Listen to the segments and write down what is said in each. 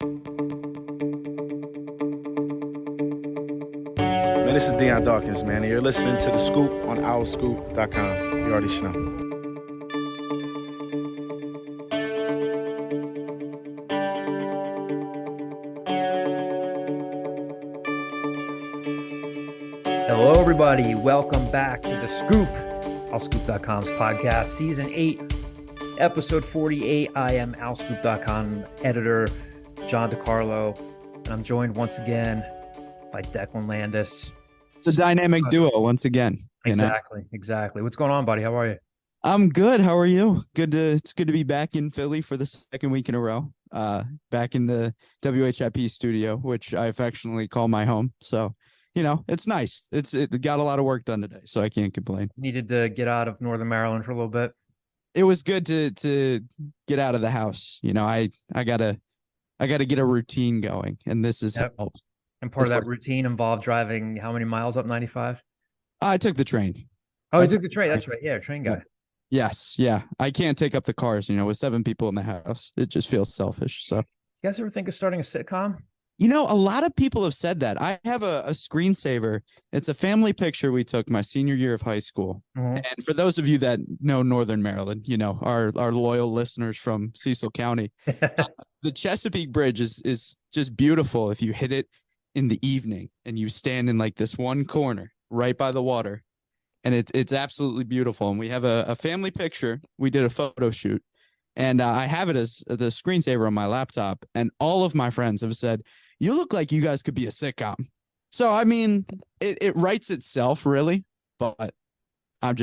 Man, this is Deion Dawkins, man, and you're listening to The Scoop on owlscoop.com. You already know. Hello, everybody. Welcome back to The Scoop, owlscoop.com's podcast, Season 8, Episode 48. I am owlscoop.com editor John DiCarlo, and I'm joined once again by Declan Landis. The dynamic duo once again. Exactly. What's going on, buddy? How are you? I'm good. How are you? It's good to be back in Philly for the second week in a row. Back in the WHIP studio, which I affectionately call my home. So, it's nice. It got a lot of work done today, so I can't complain. Needed to get out of Northern Maryland for a little bit. It was good to get out of the house. I gotta get a routine going, and this is helped. And part of that routine involved driving how many miles up 95? I took the train. Oh, you took the train. That's right. Yeah, train guy. Yes. Yeah. I can't take up the cars, with 7 people in the house. It just feels selfish. So, you guys ever think of starting a sitcom? A lot of people have said that. I have a screensaver. It's a family picture we took my senior year of high school. Mm-hmm. And for those of you that know Northern Maryland, our loyal listeners from Cecil County, the Chesapeake Bridge is just beautiful if you hit it in the evening and you stand in like this one corner right by the water. And it's absolutely beautiful. And we have a family picture. We did a photo shoot. And I have it as the screensaver on my laptop. And all of my friends have said, you look like you guys could be a sitcom. So, I mean, it writes itself, really. But I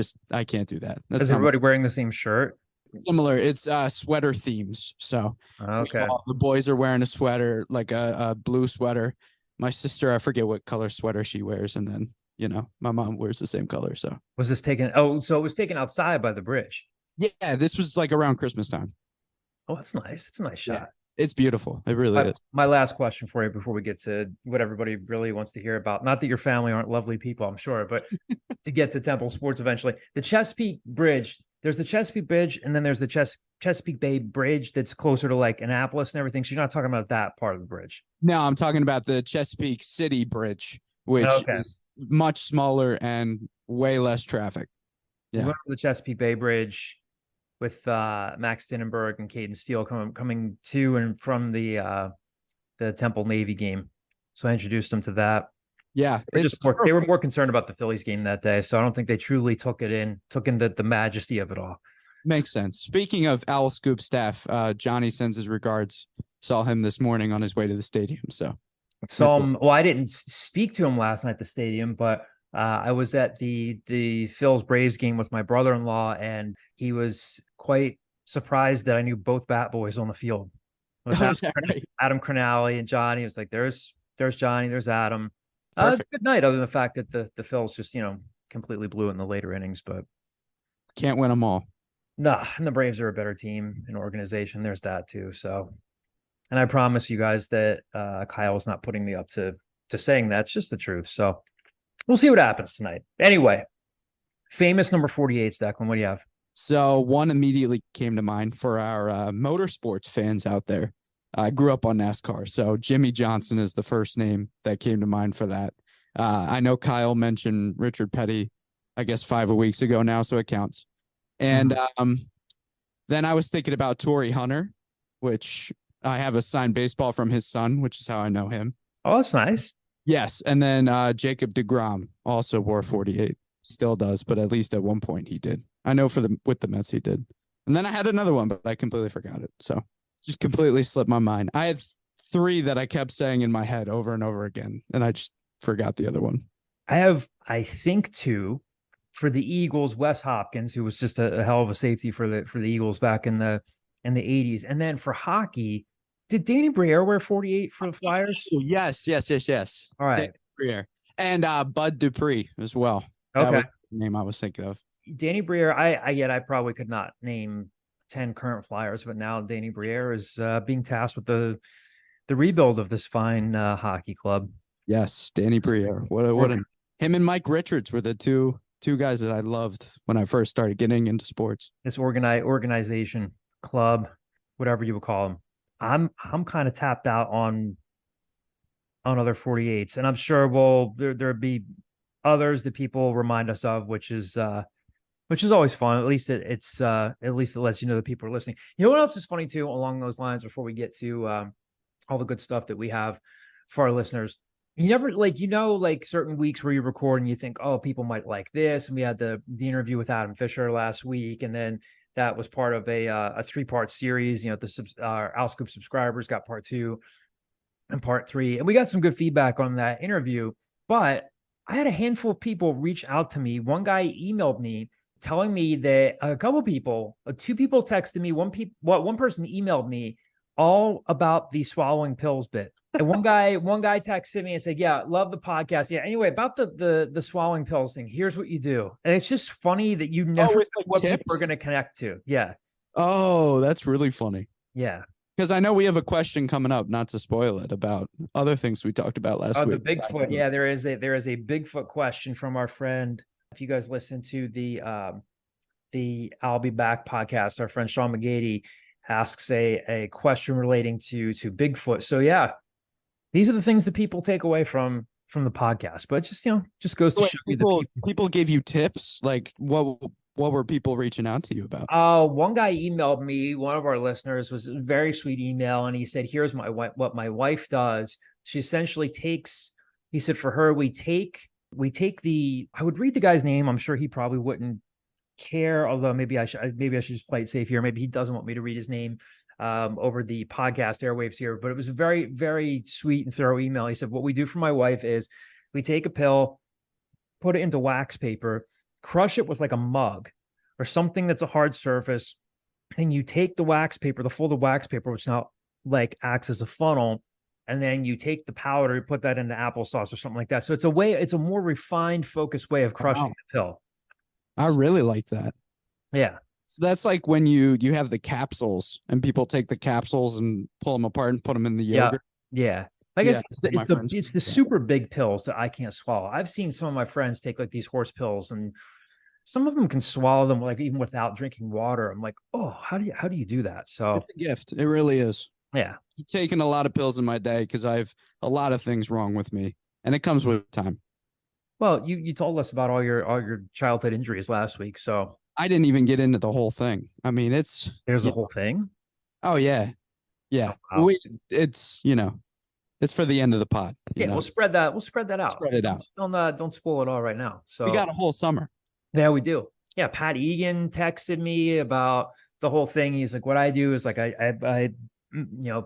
can't do that. Is everybody wearing the same shirt? Similar. It's sweater themes. So, okay. The boys are wearing a sweater, like a blue sweater. My sister, I forget what color sweater she wears. And then, my mom wears the same color. So, was this taken? Oh, so it was taken outside by the bridge. Yeah, this was like around Christmas time. Oh, that's nice. It's a nice shot. Yeah, it's beautiful. It really is. My last question for you before we get to what everybody really wants to hear about. Not that your family aren't lovely people, I'm sure, but to get to Temple Sports eventually. The Chesapeake Bridge, there's the Chesapeake Bridge, and then there's the Chesapeake Bay Bridge that's closer to like Annapolis and everything. So you're not talking about that part of the bridge. No, I'm talking about the Chesapeake City Bridge, which is much smaller and way less traffic. Yeah. The Chesapeake Bay Bridge with Max Dinenberg and Caden Steele coming to and from the Temple Navy game. So I introduced them to that. Yeah. They were more concerned about the Phillies game that day. So I don't think they truly took in the majesty of it all. Makes sense. Speaking of Owl Scoop staff, Johnny sends his regards. Saw him this morning on his way to the stadium. So I didn't speak to him last night at the stadium, but I was at the Phil's Braves game with my brother-in-law, and he was quite surprised that I knew both bat boys on the field. Adam Cronally and Johnny. It was like, there's Johnny, there's Adam. It was a good night, other than the fact that the Phils just, completely blew it in the later innings, but can't win them all. Nah, and the Braves are a better team and organization. There's that too. So, and I promise you guys that Kyle is not putting me up to saying that. It's just the truth. So we'll see what happens tonight. Anyway, famous number 48s, Declan. What do you have? So one immediately came to mind for our motorsports fans out there. I grew up on NASCAR, so Jimmy Johnson is the first name that came to mind for that. I know Kyle mentioned Richard Petty, I guess 5 weeks ago now, so it counts. And then I was thinking about Torrey Hunter, which I have a signed baseball from his son, which is how I know him. Oh, that's nice. Yes, and then Jacob deGrom also wore 48. Still does, but at least at one point he did. I know with the Mets he did. And then I had another one, but I completely forgot it. So just completely slipped my mind. I had 3 that I kept saying in my head over and over again, and I just forgot the other one. I have, I think, 2 for the Eagles. Wes Hopkins, who was just a hell of a safety for the Eagles back in the 80s. And then for hockey, did Danny Briere wear 48 for the Flyers? Yes. All right. Danny Briere. And Bud Dupree as well. Okay. That was the name I was thinking of. Danny Briere, I probably could not name 10 current Flyers, but now Danny Briere is being tasked with the rebuild of this fine hockey club. Yes, Danny Briere. Him and Mike Richards were the two guys that I loved when I first started getting into sports. This organization, club, whatever you would call them. I'm kind of tapped out on other 48s, and I'm sure there'll be others that people remind us of, which is always fun. At least at least it lets you know that people are listening. You know what else is funny too, along those lines, before we get to all the good stuff that we have for our listeners. You never like certain weeks where you record and you think, oh, people might like this. And we had the interview with Adam Fisher last week, and then that was part of a 3-part series. Owl Scoop subscribers got part 2 and part 3, and we got some good feedback on that interview. But I had a handful of people reach out to me. One guy emailed me telling me that a couple people, 2 people texted me. One person emailed me all about the swallowing pills bit. And one guy texted me and said, yeah, love the podcast. Yeah. Anyway, about the swallowing pills thing, here's what you do. And it's just funny that you never know what people are going to connect to. Yeah. Oh, that's really funny. Yeah. Because I know we have a question coming up, not to spoil it, about other things we talked about last week. The Bigfoot. Yeah, there is a Bigfoot question from our friend. If you guys listen to the I'll Be Back podcast, our friend Sean McGady asks a question relating to Bigfoot. So yeah, these are the things that people take away from the podcast. But just goes to show you the people gave you tips. Like what were people reaching out to you about? One guy emailed me. One of our listeners was a very sweet email, and he said, "Here's what my wife does. She essentially takes." He said, "For her, we take the." I would read the guy's name. I'm sure he probably wouldn't care. Although maybe I should just play it safe here. Maybe he doesn't want me to read his name over the podcast airwaves here. But it was a very, very sweet and thorough email. He said, "What we do for my wife is we take a pill, put it into wax paper, crush it with like a mug or something that's a hard surface. Then you take the wax paper, the folded wax paper, which now like acts as a funnel, and then you take the powder, you put that into applesauce or something like that. So it's a more refined, focused way of crushing the pill." I really like that. Yeah. So that's like when you have the capsules and people take the capsules and pull them apart and put them in the yogurt. Yeah. I guess it's the super big pills that I can't swallow. I've seen some of my friends take like these horse pills, and some of them can swallow them like even without drinking water. I'm like, oh, how do you do that? So it's a gift. It really is. Yeah. I've taken a lot of pills in my day because I have a lot of things wrong with me, and it comes with time. Well, you told us about all your childhood injuries last week, so I didn't even get into the whole thing. I mean, there's a whole thing. Oh yeah. Oh, wow. It's for the end of the pod. Yeah, we'll spread that out. Spread it out. Don't spoil it all right now. So we got a whole summer. Yeah, we do. Yeah, Pat Egan texted me about the whole thing. He's like, what I do is like I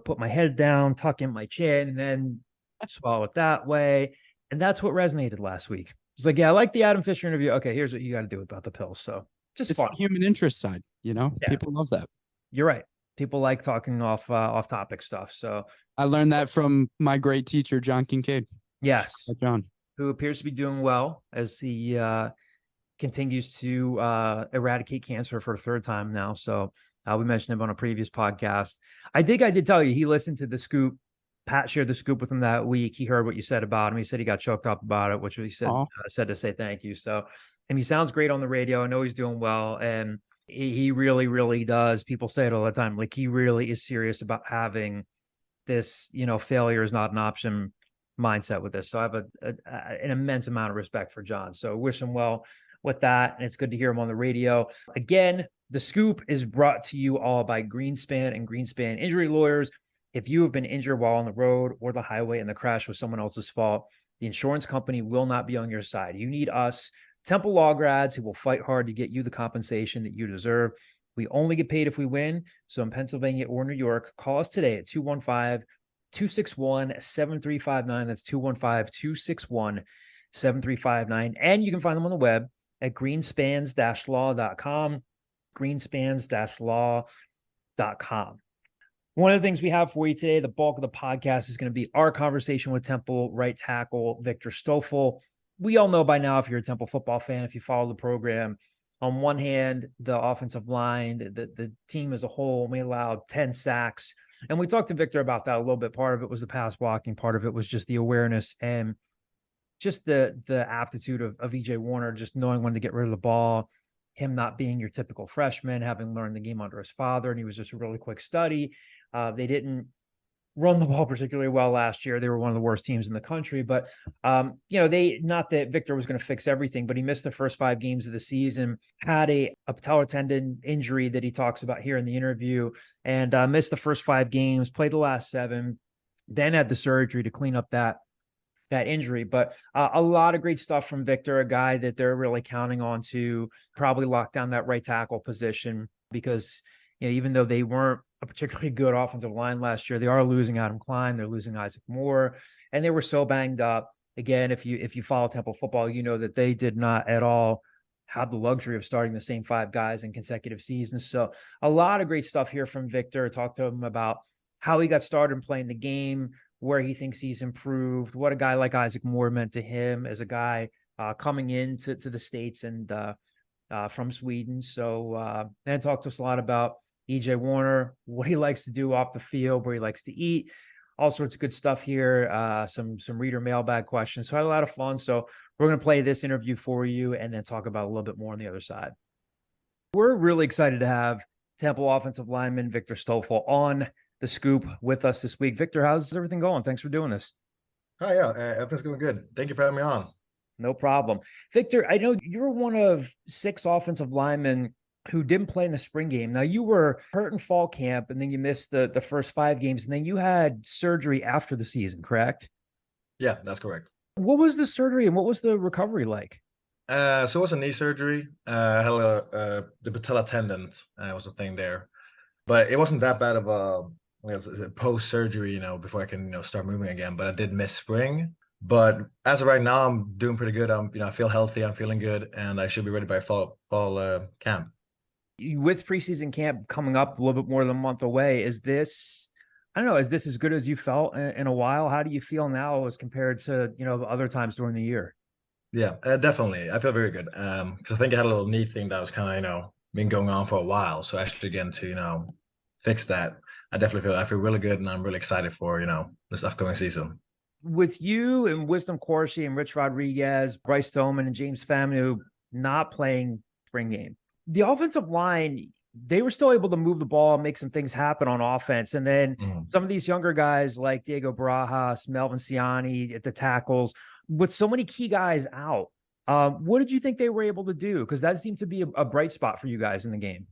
put my head down, tuck in my chin, and then swallow it that way. And that's what resonated last week. It's like, yeah, I like the Adam Fisher interview. Okay, here's what you got to do about the pills. So it's fun. The human interest side, Yeah. People love that. You're right. People like talking off topic stuff. So I learned that from my great teacher, John Kincaid. Yes. John, who appears to be doing well as he continues to eradicate cancer for a 3rd time now. So we mentioned him on a previous podcast. I did tell you he listened to the scoop. Pat shared the scoop with him that week. He heard what you said about him. He said he got choked up about it, which he said said to say thank you. So, and he sounds great on the radio. I know he's doing well, and he really, really does. People say it all the time. Like, he really is serious about having this, failure is not an option mindset with this. So I have an immense amount of respect for John. So wish him well with that. And it's good to hear him on the radio. Again, the scoop is brought to you all by Greenspan and Greenspan Injury Lawyers. If you have been injured while on the road or the highway and the crash was someone else's fault, the insurance company will not be on your side. You need us, Temple Law grads, who will fight hard to get you the compensation that you deserve. We only get paid if we win. So in Pennsylvania or New York, call us today at 215-261-7359. That's 215-261-7359. And you can find them on the web at greenspans-law.com, greenspans-law.com. One of the things we have for you today, the bulk of the podcast, is going to be our conversation with Temple right tackle Victor Stoffel. We all know by now, if you're a Temple football fan, if you follow the program, on one hand, the offensive line, the team as a whole, we allowed 10 sacks. And we talked to Victor about that a little bit. Part of it was the pass blocking. Part of it was just the awareness and just the aptitude of EJ Warner, just knowing when to get rid of the ball, him not being your typical freshman, having learned the game under his father. And he was just a really quick study. They didn't run the ball particularly well last year. They were one of the worst teams in the country, but not that Victor was going to fix everything, but he missed the first 5 games of the season, had a patellar tendon injury that he talks about here in the interview, and missed the first 5 games, played the last 7, then had the surgery to clean up that injury. But a lot of great stuff from Victor, a guy that they're really counting on to probably lock down that right tackle position, because even though they weren't a particularly good offensive line last year, they are losing Adam Klein, they're losing Isaac Moore, and they were so banged up. Again, if you follow Temple football, you know that they did not at all have the luxury of starting the same 5 guys in consecutive seasons. So a lot of great stuff here from Victor. Talk to him about how he got started playing the game, where he thinks he's improved, what a guy like Isaac Moore meant to him as a guy coming into the States and from Sweden. So then talk to us a lot about EJ Warner, what he likes to do off the field, where he likes to eat, all sorts of good stuff here. Some reader mailbag questions. So I had a lot of fun. So we're going to play this interview for you and then talk about a little bit more on the other side. We're really excited to have Temple offensive lineman Victor Stoffel on the scoop with us this week. Victor, how's everything going? Thanks for doing this. Hi, yeah, everything's going good. Thank you for having me on. No problem. Victor, I know you're one of 6 offensive linemen who didn't play in the spring game. Now, you were hurt in fall camp, and then you missed the first 5 games, and then you had surgery after the season, correct? Yeah, that's correct. What was the surgery, and what was the recovery like? So it was a knee surgery. I had the patella tendon was the thing there. But it wasn't that bad of a post-surgery, before I can, start moving again. But I did miss spring. But as of right now, I'm doing pretty good. I feel healthy. I'm feeling good, and I should be ready by fall camp. With preseason camp coming up a little bit more than a month away, is this as good as you felt in a while? How do you feel now as compared to, other times during the year? Yeah, definitely. I feel very good. Because I think I had a little knee thing that was kind of, been going on for a while. So actually getting to, fix that, I feel really good, and I'm really excited for, this upcoming season. With you and Wisdom Corsi and Rich Rodriguez, Bryce Doman and James Faminu not playing spring game, the offensive line, they were still able to move the ball and make some things happen on offense. And then some of these younger guys like Diego Barajas, Melvin Siani at the tackles, with so many key guys out, what did you think they were able to do? Because that seemed to be a bright spot for you guys in the game.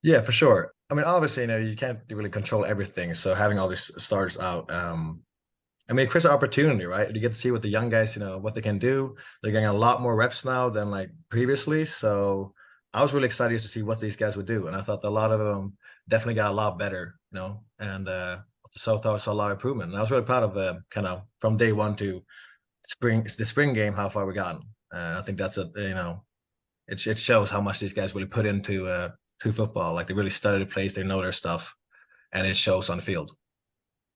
Yeah, for sure. I mean, obviously, you can't really control everything. So having all these starters out, it creates an opportunity, right? You get to see what the young guys, what they can do. They're getting a lot more reps now than like previously. So I was really excited to see what these guys would do. And I thought a lot of them definitely got a lot better, and so I saw a lot of improvement. And I was really proud of kind of from day one to the spring game, how far we gotten. And I think that's it shows how much these guys really put into to football. Like, they really study the plays, they know their stuff, and it shows on the field.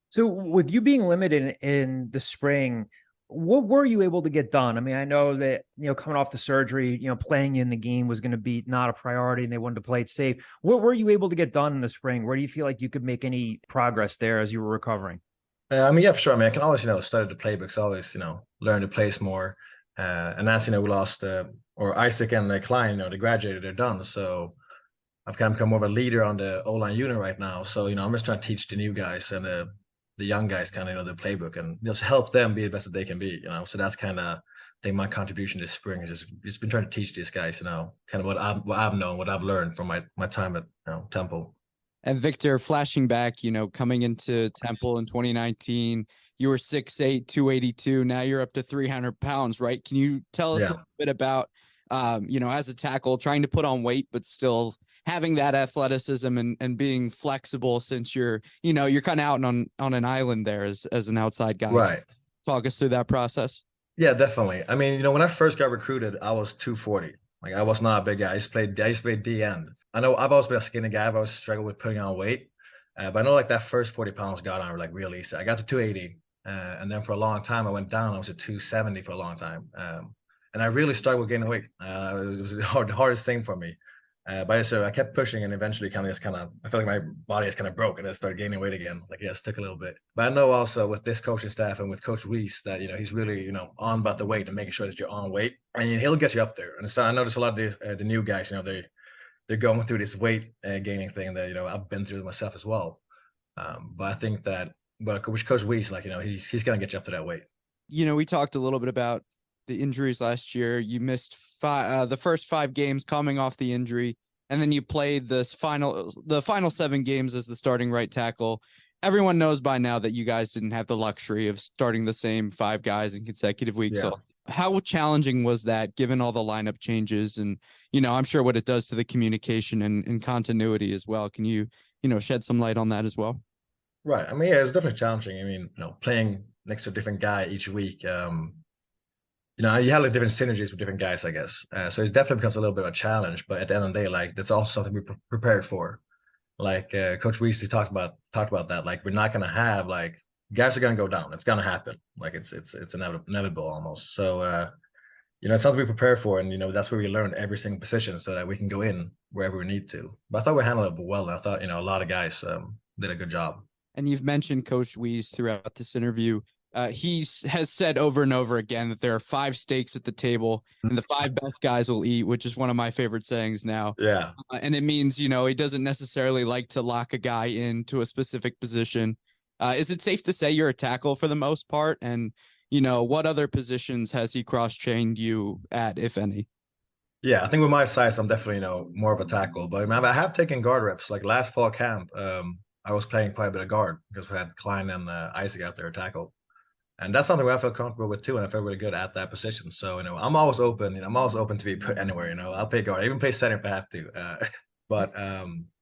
So with you being limited in the spring, what were you able to get done? I mean, I know that, coming off the surgery, playing in the game was going to be not a priority and they wanted to play it safe. What were you able to get done in the spring? Where do you feel like you could make any progress there as you were recovering? Yeah, for sure. I can always, study the playbooks, always, learn the plays more. And as, we lost, or Isaac and Klein, they graduated, they're done. So I've kind of become more of a leader on the O-line unit right now. So, I'm just trying to teach the new guys and the young guys kind of, the playbook, and just help them be the best that they can be, So that's kind of, I think, my contribution this spring is just been trying to teach these guys, kind of what I've known, what I've learned from my time at Temple. And Victor, flashing back, coming into Temple in 2019, you were 6'8", 282. Now you're up to 300 pounds, right? Can you tell us a little bit about, as a tackle, trying to put on weight, but still having that athleticism and being flexible, since you're kind of out on an island there as an outside guy. Right. Talk us through that process. Yeah, definitely. When I first got recruited, I was 240. Like, I was not a big guy. I used to play D end. I know I've always been a skinny guy. I've always struggled with putting on weight. But I know, like, that first 40 pounds got on like real easy. I got to 280. And then for a long time, I went down. I was at 270 for a long time. And I really struggled with gaining weight. It was the hardest thing for me. But so I kept pushing, and eventually I felt like my body is kind of broke, and I started gaining weight again. Like, it took a little bit. But I know also with this coaching staff and with Coach Reese that, he's really, on about the weight and making sure that you're on weight, and he'll get you up there. And so I notice a lot of the new guys, they're going through this weight gaining thing that, I've been through myself as well. But I think that, but Coach Weiss, like, he's going to get you up to that weight. We talked a little bit about the injuries last year. You missed the first 5 games coming off the injury, and then you played the final 7 games as the starting right tackle. Everyone knows by now that you guys didn't have the luxury of starting the same 5 guys in consecutive weeks. Yeah. So how challenging was that, given all the lineup changes and, I'm sure what it does to the communication and continuity as well. Can you, shed some light on that as well? Right. I mean, yeah, it's definitely challenging. I mean, playing next to a different guy each week, you have like different synergies with different guys, I guess. So it definitely becomes a little bit of a challenge. But at the end of the day, like, that's also something we prepared for. Like Coach Weasley talked about that. Like, we're not gonna have, like, guys are gonna go down. It's gonna happen. Like, it's inevitable almost. So it's something we prepare for, and that's where we learn every single position so that we can go in wherever we need to. But I thought we handled it well. And I thought a lot of guys did a good job. And you've mentioned Coach Weiss throughout this interview. He has said over and over again that there are 5 steaks at the table and the 5 best guys will eat, which is one of my favorite sayings now. Yeah. And it means, he doesn't necessarily like to lock a guy into a specific position. Is it safe to say you're a tackle for the most part? And, what other positions has he cross-trained you at, if any? Yeah, I think with my size, I'm definitely, more of a tackle. But I have taken guard reps. Like last fall camp, I was playing quite a bit of guard because we had Klein and Isaac out there tackle. And that's something I feel comfortable with too, and I feel really good at that position. So, I'm always open. I'm always open to be put anywhere. I'll play guard, I even play center if I have to. But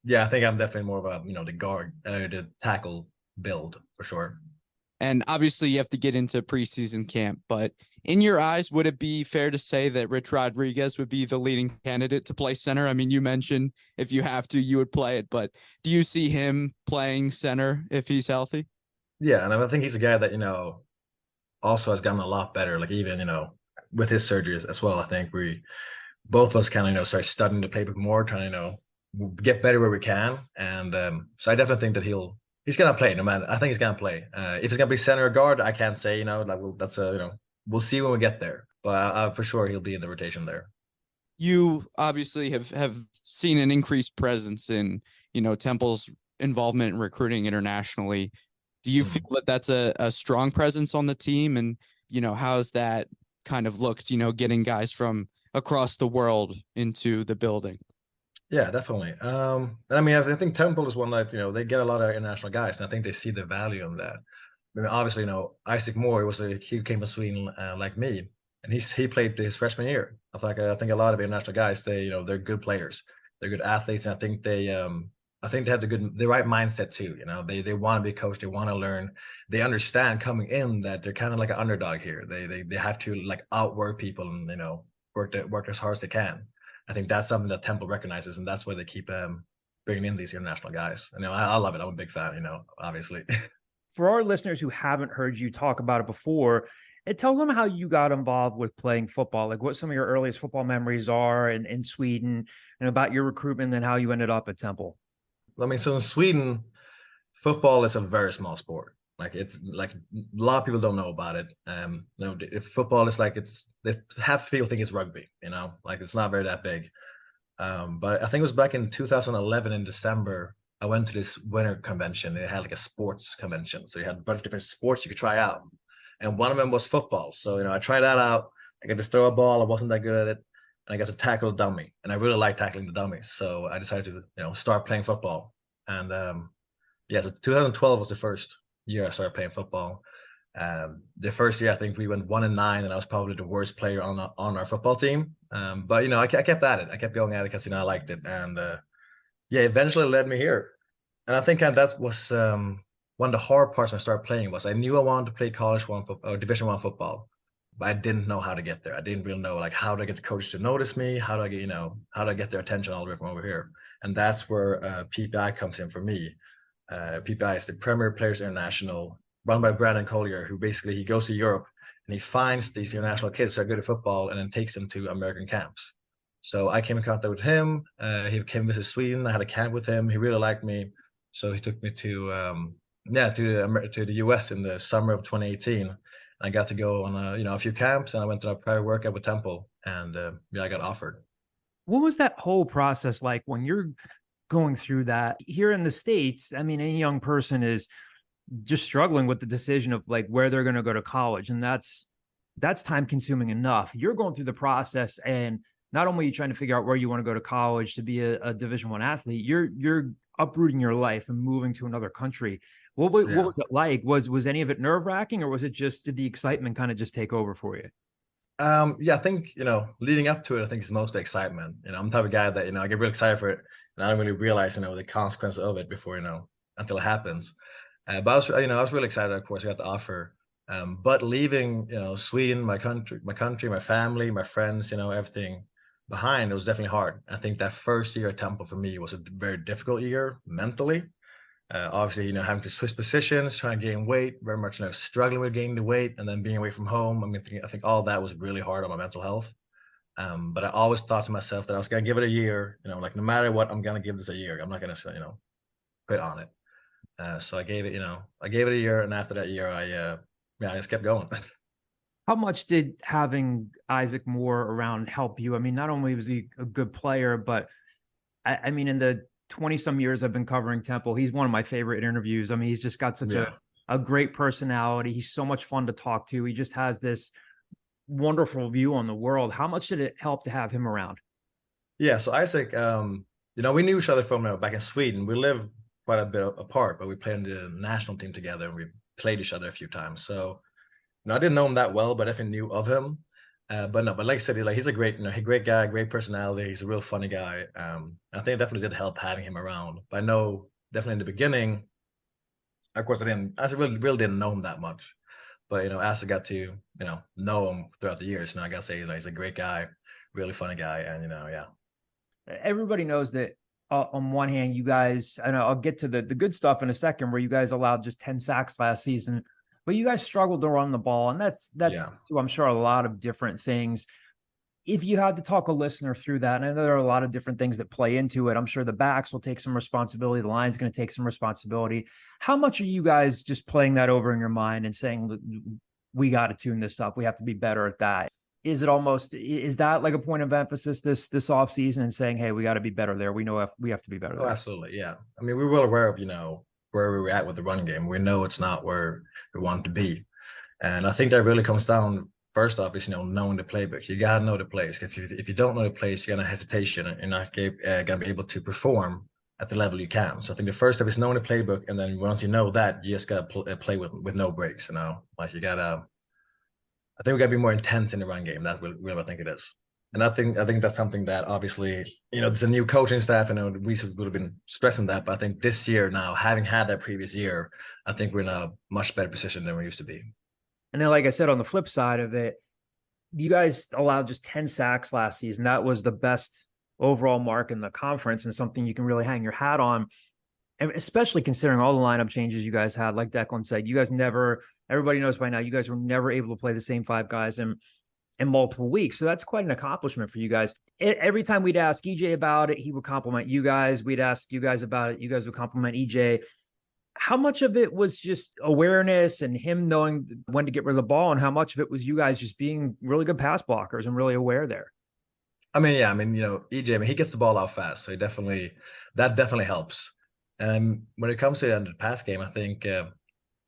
yeah, I think I'm definitely more of a the guard, the tackle build for sure. And obviously, you have to get into preseason camp. But in your eyes, would it be fair to say that Rich Rodriguez would be the leading candidate to play center? I mean, you mentioned if you have to, you would play it. But do you see him playing center if he's healthy? Yeah, and I think he's a guy that also has gotten a lot better. Like, even with his surgeries as well. I think we both of us kind of start studying the playbook more, trying to get better where we can. And so I definitely think that he's gonna play no matter. I think he's gonna play. If he's gonna be center or guard, I can't say. We'll see when we get there. But for sure he'll be in the rotation there. You obviously have seen an increased presence in Temple's involvement in recruiting internationally. Do you feel that that's a strong presence on the team? And, how's that kind of looked, getting guys from across the world into the building? Yeah, definitely. And I mean, I think Temple is one that, they get a lot of international guys, and I think they see the value in that. I mean, obviously, Isaac Moore he came from Sweden like me, and he played his freshman year. I think a lot of international guys, they're good players, they're good athletes, and I think they have the right mindset too. They want to be coached, they want to learn, they understand coming in that they're kind of like an underdog here. They have to like outwork people and work as hard as they can. I think that's something that Temple recognizes, and that's why they keep bringing in these international guys. I love it. I'm a big fan. Obviously. For our listeners who haven't heard you talk about it before, tell them how you got involved with playing football, like what some of your earliest football memories are in Sweden, and about your recruitment and how you ended up at Temple. I mean, so in Sweden, football is a very small sport. Like, it's like a lot of people don't know about it. If football is like half people think it's rugby. Like, it's not very that big. But I think it was back in 2011 in December. I went to this winter convention. It had like a sports convention, so you had a bunch of different sports you could try out, and one of them was football. So I tried that out. I got to throw a ball. I wasn't that good at it, and I got to tackle a dummy, and I really like tackling the dummies. So I decided to start playing football, and so 2012 was the first year I started playing football. The first year I think we went 1-9, and I was probably the worst player on our football team. But I kept at it. I kept going at it because I liked it, and eventually it led me here. And I think that was one of the hard parts when I started playing. Was I knew I wanted to play college one or Division I football, but I didn't know how to get there. I didn't really know, like, how do I get the coach to notice me? How do I get how do I get their attention all the way from over here? And that's where PPI comes in for me. PPI is the Premier Players International, run by Brandon Collier, who basically he goes to Europe and he finds these international kids that are good at football and then takes them to American camps. So I came in contact with him. He came visit Sweden. I had a camp with him. He really liked me, so he took me to the US in the summer of 2018. And I got to go on a few camps, and I went to a private workout with Temple, and I got offered. What was that whole process like when you're going through that here in the States. I mean, any young person is just struggling with the decision of like where they're going to go to college. And that's time consuming enough. You're going through the process, and not only are you trying to figure out where you want to go to college to be a Division I athlete, you're uprooting your life and moving to another country. What was it like? Was any of it nerve wracking, or was it just, did the excitement kind of just take over for you? Yeah, I think, leading up to it, I think it's mostly excitement. I'm the type of guy that, I get really excited for it, and I don't really realize, the consequences of it before, until it happens. But I was really excited. Of course, I got the offer. But leaving, Sweden, my country, my family, my friends, everything behind, it was definitely hard. I think that first year at Temple for me was a very difficult year mentally. Obviously, having to switch positions, trying to gain weight, very much, struggling with gaining the weight, and then being away from home. I mean, I think all that was really hard on my mental health. But I always thought to myself that I was going to give it a year, like no matter what, I'm going to give this a year. I'm not going to, quit on it. So I gave it a year. And after that year, I just kept going. How much did having Isaac Moore around help you? I mean, not only was he a good player, but I mean, in the 20 some years I've been covering Temple, he's one of my favorite interviews. I mean, he's just got such a great personality. He's so much fun to talk to. He just has this wonderful view on the world. How much did it help to have him around? Yeah. So Isaac, we knew each other from back in Sweden. We live quite a bit apart, but we played in the national team together, and we played each other a few times. So, I didn't know him that well, but I definitely knew of him. But like I said, he's a great, great guy, great personality. He's a real funny guy. I think it definitely did help having him around. But I know definitely in the beginning, of course, I really didn't know him that much. But, as I got to, know him throughout the years, I gotta say, he's a great guy, really funny guy. And, yeah. Everybody knows that on one hand, you guys, and I'll get to the good stuff in a second, where you guys allowed just 10 sacks last season, but you guys struggled to run the ball. And that's I'm sure, a lot of different things. If you had to talk a listener through that, and I know there are a lot of different things that play into it, I'm sure the backs will take some responsibility. The line's going to take some responsibility. How much are you guys just playing that over in your mind and saying, we got to tune this up, we have to be better at that? Is that like a point of emphasis this off season, and saying, hey, we got to be better there? We know we have to be better there. Oh, absolutely. Yeah. I mean, we're well aware of, where we were at with the run game. We know it's not where we want to be. And I think that really comes down, first off, is, knowing the playbook. You got to know the plays. If you don't know the plays, you're going to hesitation, and you're not going to be able to perform at the level you can. So I think the first step is knowing the playbook. And then once you know that, you just got to play with no breaks, like you got to, I think we got to be more intense in the run game. That's really what I think it is. And I think that's something that, obviously, there's a new coaching staff, and we would have been stressing that. But I think this year now, having had that previous year, I think we're in a much better position than we used to be. And then, like I said, on the flip side of it, you guys allowed just 10 sacks last season. That was the best overall mark in the conference, and something you can really hang your hat on. And especially considering all the lineup changes you guys had, like Declan said, you guys everybody knows by now, you guys were never able to play the same 5 guys in multiple weeks. So that's quite an accomplishment for you guys. Every time we'd ask EJ about it, he would compliment you guys. We'd ask you guys about it, you guys would compliment EJ. How much of it was just awareness and him knowing when to get rid of the ball, and how much of it was you guys just being really good pass blockers and really aware there? EJ, he gets the ball out fast, so that definitely helps. And when it comes to the end of the pass game, I think,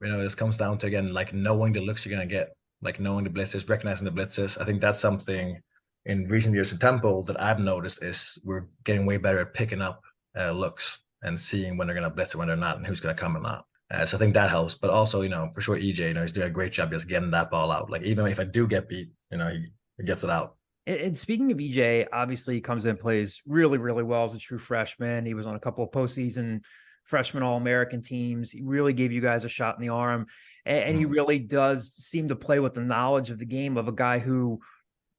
this comes down to, again, like knowing the looks you're going to get, like knowing the blitzes, recognizing the blitzes. I think that's something in recent years in Temple that I've noticed is we're getting way better at picking up looks and seeing when they're going to blitz and when they're not, and who's going to come or not. So I think that helps. But also, for sure, EJ, he's doing a great job just getting that ball out. Like, even if I do get beat, he gets it out. And speaking of EJ, obviously he comes in and plays really, really well as a true freshman. He was on a couple of postseason freshman All-American teams. He really gave you guys a shot in the arm. And he really does seem to play with the knowledge of the game of a guy who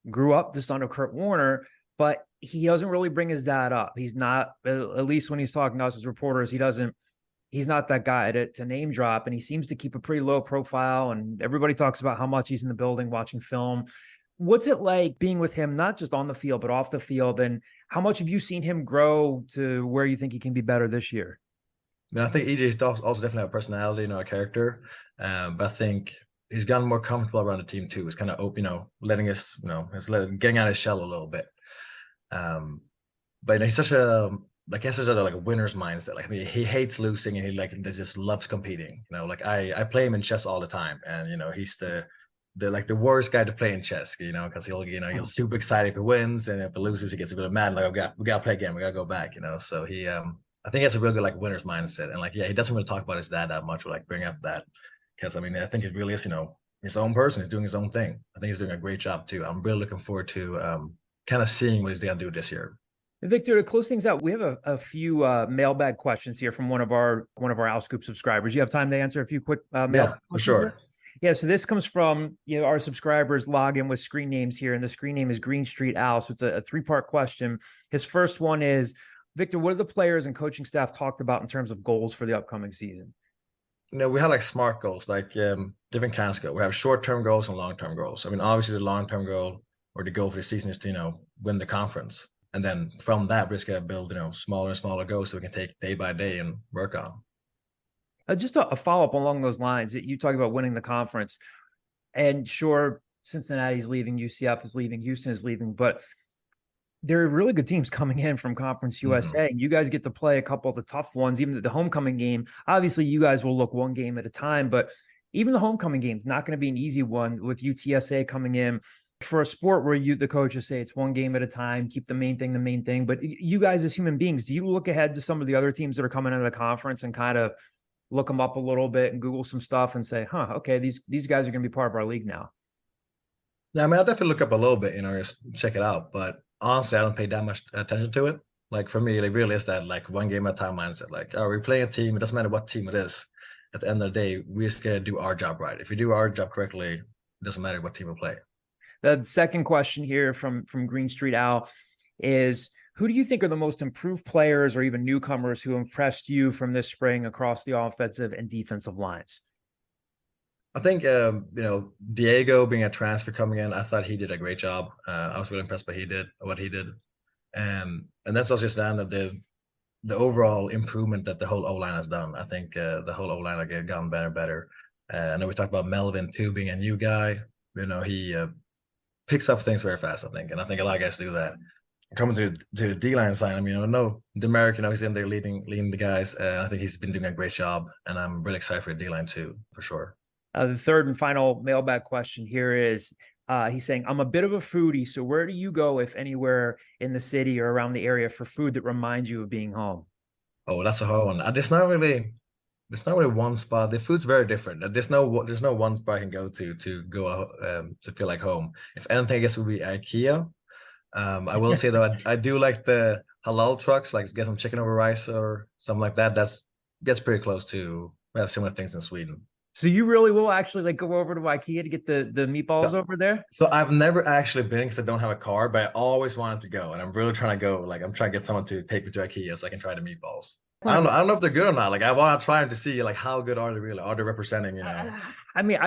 grew up the son of Kurt Warner, but he doesn't really bring his dad up. He's not, at least when he's talking to us as reporters, he's not that guy to name drop. And he seems to keep a pretty low profile. And everybody talks about how much he's in the building watching film. What's it like being with him, not just on the field, but off the field? And how much have you seen him grow to where you think he can be better this year? I think EJ also definitely have a personality, a character. But I think he's gotten more comfortable around the team too. It's kind of open, letting us, getting out of his shell a little bit. But he's such a like he has such a like winner's mindset. Like he hates losing and he just loves competing. You know, like I play him in chess all the time, and you know he's the like the worst guy to play in chess. You know, because he'll super excited if he wins, and if he loses, he gets a bit mad. Like we got to play again. We got to go back. You know, so he I think he has a real good like winner's mindset, and like he doesn't really talk about his dad that much or like bring up that because I mean I think he really is his own person. He's doing his own thing. I think he's doing a great job too. I'm really looking forward to kind of seeing what he's going to do this year. Victor, to close things out, we have a few mailbag questions here from one of our Owl Scoop subscribers. You have time to answer a few quick mailbag questions? For sure. Here? Yeah, so this comes from our subscribers log in with screen names here, and the screen name is Green Street Owl. So it's a three-part question. His first one is, Victor, what are the players and coaching staff talked about in terms of goals for the upcoming season? We have like SMART goals, like different kinds of goals. We have short-term goals and long-term goals. I mean, obviously the long-term goal or the goal for the season is to, win the conference. And then from that, we're just going to build, smaller and smaller goals so we can take day by day and work on. Just a follow-up along those lines. You talk about winning the conference. And sure, Cincinnati's leaving, UCF is leaving, Houston is leaving, but there are really good teams coming in from Conference USA. And you guys get to play a couple of the tough ones, even the homecoming game. Obviously, you guys will look one game at a time, but even the homecoming game is not going to be an easy one with UTSA coming in. For a sport where the coaches say it's one game at a time, keep the main thing. But you guys as human beings, do you look ahead to some of the other teams that are coming into the conference and kind of look them up a little bit and Google some stuff and say, okay, these guys are going to be part of our league now? Yeah, I mean, I'll definitely look up a little bit, just check it out. But honestly, I don't pay that much attention to it. Like for me, it really is that like one game at a time mindset. Like, we're playing a team. It doesn't matter what team it is. At the end of the day, we just got to do our job right. If we do our job correctly, it doesn't matter what team we play. The second question here from Green Street Owl is, who do you think are the most improved players or even newcomers who impressed you from this spring across the offensive and defensive lines? I think, Diego being a transfer coming in, I thought he did a great job. I was really impressed by what he did. And that's also just down to the overall improvement that the whole O-line has done. I think the whole O-line has gotten better. I know we talked about Melvin too being a new guy. He picks up things very fast, I think. And I think a lot of guys do that. Coming to the D-line side, I mean, Dinenberg, he's in there leading the guys. And I think he's been doing a great job. And I'm really excited for the D-line too, for sure. The third and final mailbag question here is, he's saying, I'm a bit of a foodie. So where do you go, if anywhere, in the city or around the area for food that reminds you of being home? Oh, that's a hard one. There's not really one spot. The food's very different. There's no one spot I can go to go to feel like home. If anything, I guess it would be IKEA. I will say though, I do like the halal trucks, like get some chicken over rice or something like that. Gets pretty close to similar things in Sweden. So you really will actually go over to IKEA to get the meatballs over there? So I've never actually been because I don't have a car, but I always wanted to go, and I'm really trying to go. Like I'm trying to get someone to take me to IKEA so I can try the meatballs. I don't know if they're good or not. Like I want to try them to see how good are they really? Are they representing? I mean,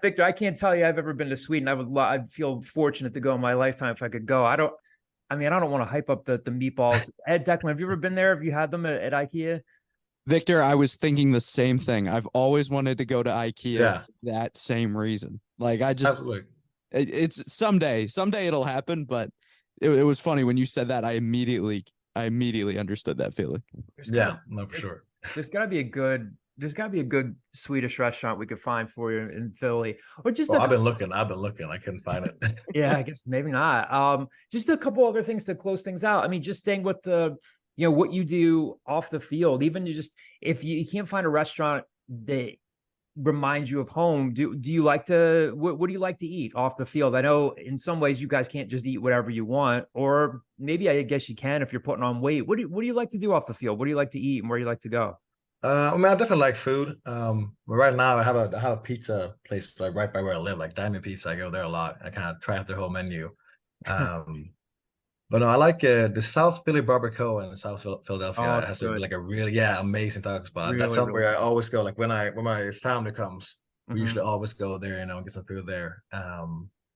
Victor, I can't tell you I've ever been to Sweden. I'd feel fortunate to go in my lifetime if I could go. I don't want to hype up the meatballs. Ed, Declan, have you ever been there? Have you had them at IKEA? Victor, I was thinking the same thing. I've always wanted to go to IKEA for that same reason. Like it's someday it'll happen. But it was funny when you said that. I immediately understood that feeling. For sure. There's got to be a good Swedish restaurant we could find for you in Philly, or just. I've been looking. I couldn't find it. Yeah, I guess maybe not. Just a couple other things to close things out. I mean, just staying with the. What you do off the field, even if you can't find a restaurant that reminds you of home, do you like to, what do you like to eat off the field? I know in some ways you guys can't just eat whatever you want, or maybe I guess you can if you're putting on weight. What do you like to do off the field? What do you like to eat and where do you like to go? I mean, I definitely like food. But right now I have a pizza place right by where I live, like Diamond Pizza. I go there a lot. I kind of try out their whole menu. But no, I like the South Philly Barbacoa in South Philadelphia. It has to be like a really amazing taco spot. That's something where I always go. Like when my family comes, we usually always go there, and get some food there. I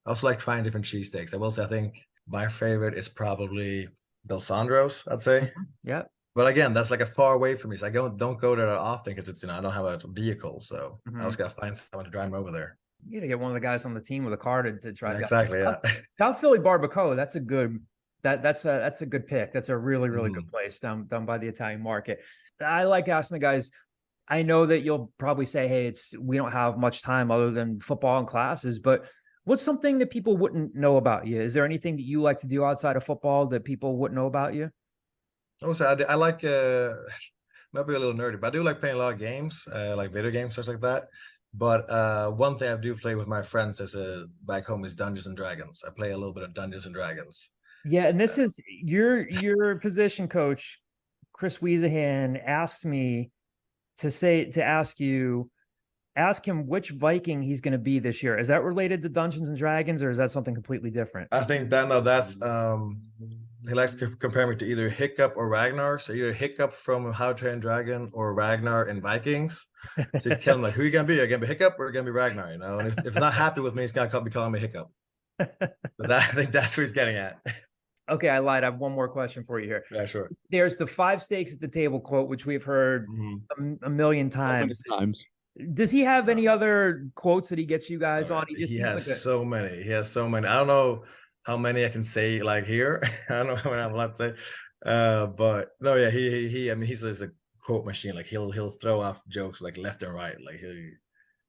also like trying different cheesesteaks. I will say I think my favorite is probably Del Sandro's, I'd say. Yeah. But again, that's like a far away from me, so I don't go there that often because it's I don't have a vehicle, so I always gotta find someone to drive me over there. You gotta get one of the guys on the team with a car to try. Exactly. Yeah. South Philly Barbacoa. That's a good That's a good pick. That's a really, really good place down by the Italian market. I like asking the guys. I know that you'll probably say, hey, we don't have much time other than football and classes, but what's something that people wouldn't know about you? Is there anything that you like to do outside of football that people wouldn't know about you? Also, I like maybe a little nerdy, but I do like playing a lot of games, like video games, stuff like that. But one thing I do play with my friends back home is Dungeons and Dragons. I play a little bit of Dungeons and Dragons. Yeah, and this is your position coach, Chris Wiesahan, asked me ask him which Viking he's going to be this year. Is that related to Dungeons and Dragons, or is that something completely different? I think that's he likes to compare me to either Hiccup or Ragnar. So either Hiccup from How to Train Dragon or Ragnar in Vikings. So he's telling me, like, who are you gonna be? Are you gonna be Hiccup or are you gonna be Ragnar? You know, and if he's not happy with me, he's gonna be calling me Hiccup. But I think that's what he's getting at. Okay, I lied. I have one more question for you here. Yeah, sure. There's the 5 stakes at the table quote, which we've heard a million times. Does he have any other quotes that he gets you guys on? He has so many. He has so many. I don't know how many I can say like here. I don't know how many I'm allowed to say. But no, yeah, he. I mean, he's a quote machine. Like he'll throw off jokes like left and right. Like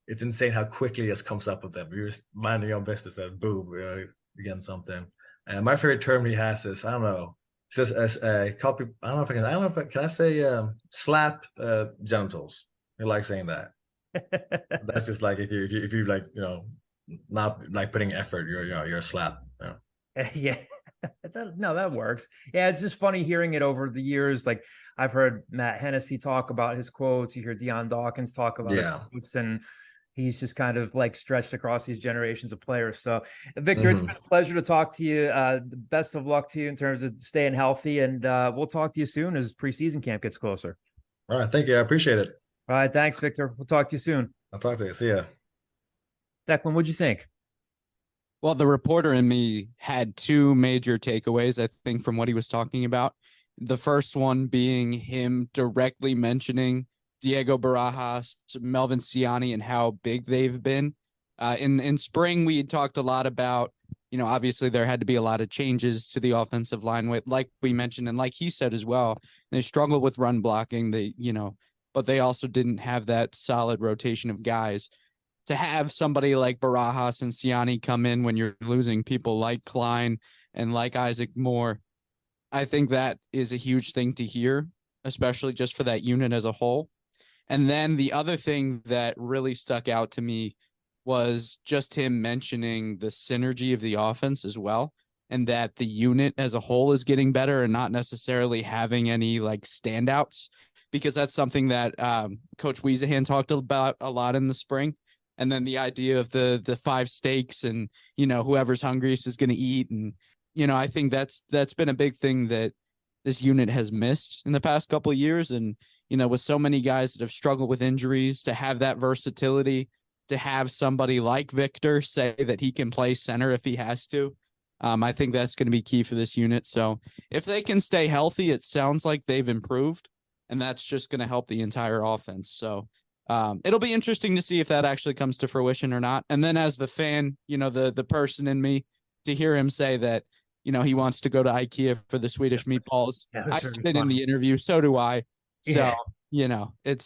it's insane how quickly he just comes up with them. You're just minding your own business and boom, you're getting something. My favorite term he has is, I don't know. He says as a copy. I don't know if can I say slap genitals. He likes saying that. That's just like if you like, you know, not like putting effort, you're a slap. You know? Yeah. That works. Yeah, it's just funny hearing it over the years. Like I've heard Matt Hennessy talk about his quotes. You hear Dion Dawkins talk about his quotes, and he's just kind of like stretched across these generations of players. So, Victor, it's been a pleasure to talk to you. Best of luck to you in terms of staying healthy, and we'll talk to you soon as preseason camp gets closer. All right, thank you. I appreciate it. All right, thanks, Victor. We'll talk to you soon. I'll talk to you. See ya. Declan, what'd you think? Well, the reporter in me had 2 major takeaways, I think, from what he was talking about. The first one being him directly mentioning Diego Barajas, Melvin Siani, and how big they've been. In spring, we had talked a lot about, you know, obviously there had to be a lot of changes to the offensive line, like we mentioned, and like he said as well, they struggled with run blocking. But they also didn't have that solid rotation of guys. To have somebody like Barajas and Siani come in when you're losing people like Klein and like Isaac Moore, I think that is a huge thing to hear, especially just for that unit as a whole. And then the other thing that really stuck out to me was just him mentioning the synergy of the offense as well, and that the unit as a whole is getting better and not necessarily having any like standouts, because that's something that Coach Wiesahan talked about a lot in the spring. And then the idea of the 5 stakes and, you know, whoever's hungriest is going to eat. And, you know, I think that's been a big thing that this unit has missed in the past couple of years. And, you know, with so many guys that have struggled with injuries, to have that versatility, to have somebody like Victor say that he can play center if he has to, I think that's going to be key for this unit. So if they can stay healthy, it sounds like they've improved, and that's just going to help the entire offense. So it'll be interesting to see if that actually comes to fruition or not. And then as the fan, you know, the person in me, to hear him say that, you know, he wants to go to IKEA for the Swedish meatballs. I said in the interview, so do I. So, you know, it